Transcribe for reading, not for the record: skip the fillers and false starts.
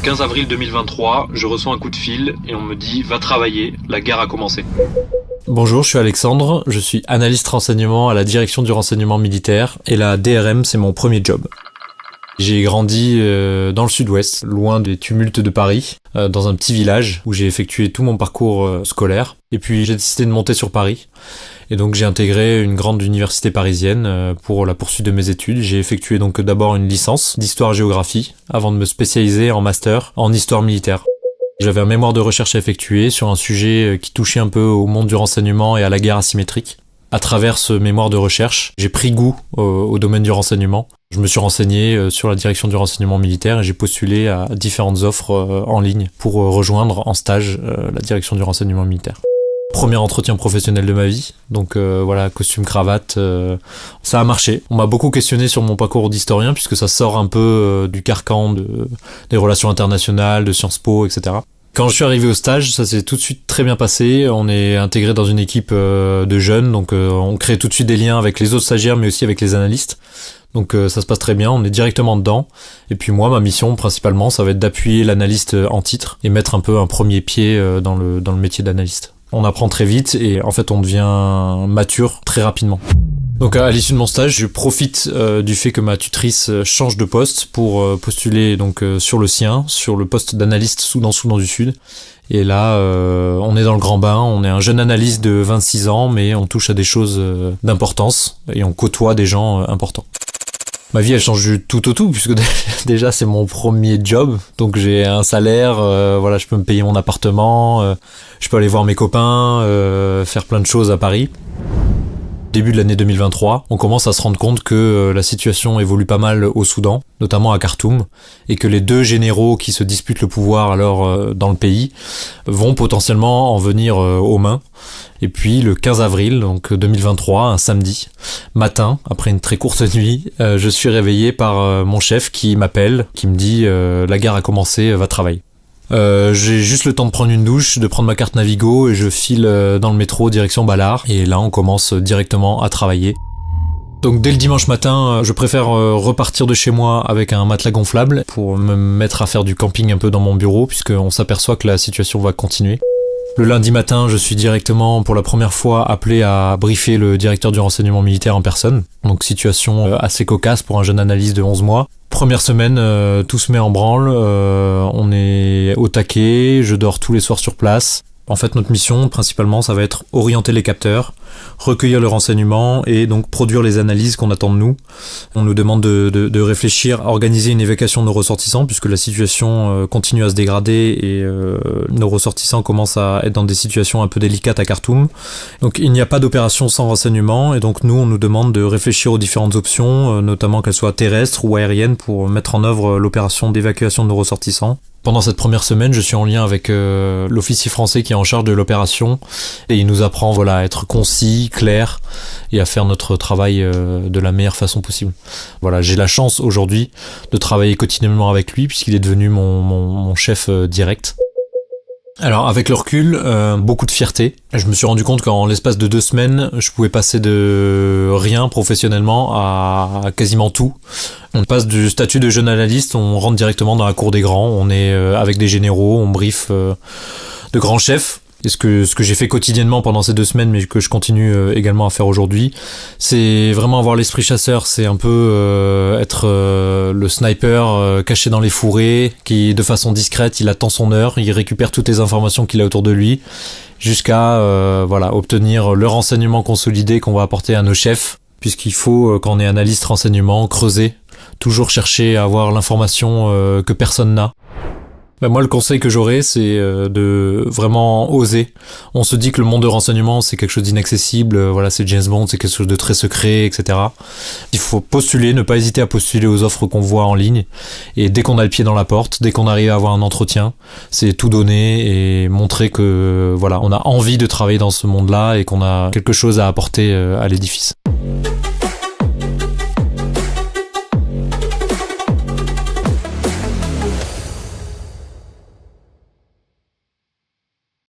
15 avril 2023, je reçois un coup de fil et on me dit « Va travailler, la guerre a commencé ». Bonjour, je suis Alexandre, je suis analyste renseignement à la direction du renseignement militaire et la DRM, c'est mon premier job. J'ai grandi dans le sud-ouest, loin des tumultes de Paris, dans un petit village où j'ai effectué tout mon parcours scolaire. Et puis j'ai décidé de monter sur Paris. Et donc j'ai intégré une grande université parisienne pour la poursuite de mes études. J'ai effectué donc d'abord une licence d'histoire-géographie avant de me spécialiser en master en histoire militaire. J'avais un mémoire de recherche à effectuer sur un sujet qui touchait un peu au monde du renseignement et à la guerre asymétrique. À travers ce mémoire de recherche, j'ai pris goût au domaine du renseignement. Je me suis renseigné sur la direction du renseignement militaire et j'ai postulé à différentes offres en ligne pour rejoindre en stage la direction du renseignement militaire. Premier entretien professionnel de ma vie, donc voilà, costume, cravate, ça a marché. On m'a beaucoup questionné sur mon parcours d'historien puisque ça sort un peu du carcan des relations internationales, de Sciences Po, etc. Quand je suis arrivé au stage, ça s'est tout de suite très bien passé. On est intégré dans une équipe de jeunes, donc on crée tout de suite des liens avec les autres stagiaires, mais aussi avec les analystes. Donc ça se passe très bien, on est directement dedans. Et puis moi, ma mission principalement, ça va être d'appuyer l'analyste en titre et mettre un peu un premier pied dans le métier d'analyste. On apprend très vite et en fait on devient mature très rapidement. Donc à l'issue de mon stage, je profite du fait que ma tutrice change de poste pour postuler donc sur le sien, sur le poste d'analyste Soudan du Sud. Et là, on est dans le grand bain, on est un jeune analyste de 26 ans, mais on touche à des choses d'importance et on côtoie des gens importants. Ma vie elle change du tout au tout puisque déjà c'est mon premier job, donc j'ai un salaire, voilà, je peux me payer mon appartement, je peux aller voir mes copains, faire plein de choses à Paris. Début de l'année 2023, on commence à se rendre compte que la situation évolue pas mal au Soudan, notamment à Khartoum, et que les deux généraux qui se disputent le pouvoir alors dans le pays vont potentiellement en venir aux mains. Et puis le 15 avril, donc 2023, un samedi matin, après une très courte nuit, je suis réveillé par mon chef qui m'appelle, qui me dit la guerre a commencé, va travailler. J'ai juste le temps de prendre une douche, de prendre ma carte Navigo et je file dans le métro direction Balard. Et là on commence directement à travailler. Donc dès le dimanche matin, je préfère repartir de chez moi avec un matelas gonflable pour me mettre à faire du camping un peu dans mon bureau puisqu'on s'aperçoit que la situation va continuer. Le lundi matin, je suis directement pour la première fois appelé à briefer le directeur du renseignement militaire en personne. Donc situation assez cocasse pour un jeune analyste de 11 mois. Première semaine, tout se met en branle, on est au taquet, je dors tous les soirs sur place. En fait, notre mission, principalement, ça va être orienter les capteurs, recueillir le renseignement et donc produire les analyses qu'on attend de nous. On nous demande de réfléchir à organiser une évacuation de nos ressortissants puisque la situation continue à se dégrader et nos ressortissants commencent à être dans des situations un peu délicates à Khartoum. Donc il n'y a pas d'opération sans renseignement et donc nous, on nous demande de réfléchir aux différentes options, notamment qu'elles soient terrestres ou aériennes pour mettre en œuvre l'opération d'évacuation de nos ressortissants. Pendant cette première semaine, je suis en lien avec l'officier français qui est en charge de l'opération et il nous apprend voilà, à être concis, clair et à faire notre travail de la meilleure façon possible. Voilà, j'ai la chance aujourd'hui de travailler quotidiennement avec lui puisqu'il est devenu mon chef direct. Alors avec le recul, beaucoup de fierté. Je me suis rendu compte qu'en l'espace de 2 semaines, je pouvais passer de rien professionnellement à quasiment tout. On passe du statut de jeune analyste, on rentre directement dans la cour des grands, on est avec des généraux, on briefe de grands chefs. Et ce que j'ai fait quotidiennement pendant ces 2 semaines, mais que je continue également à faire aujourd'hui, c'est vraiment avoir l'esprit chasseur. C'est un peu être le sniper caché dans les fourrés, qui de façon discrète, il attend son heure, il récupère toutes les informations qu'il a autour de lui, jusqu'à voilà, obtenir le renseignement consolidé qu'on va apporter à nos chefs, puisqu'il faut, quand on est analyste renseignement, creuser, toujours chercher à avoir l'information que personne n'a. Ben moi, le conseil que j'aurais, c'est de vraiment oser. On se dit que le monde de renseignement, c'est quelque chose d'inaccessible, voilà, c'est James Bond, c'est quelque chose de très secret, etc. Il faut postuler, ne pas hésiter à postuler aux offres qu'on voit en ligne. Et dès qu'on a le pied dans la porte, dès qu'on arrive à avoir un entretien, c'est tout donner et montrer que, voilà, on a envie de travailler dans ce monde-là et qu'on a quelque chose à apporter à l'édifice.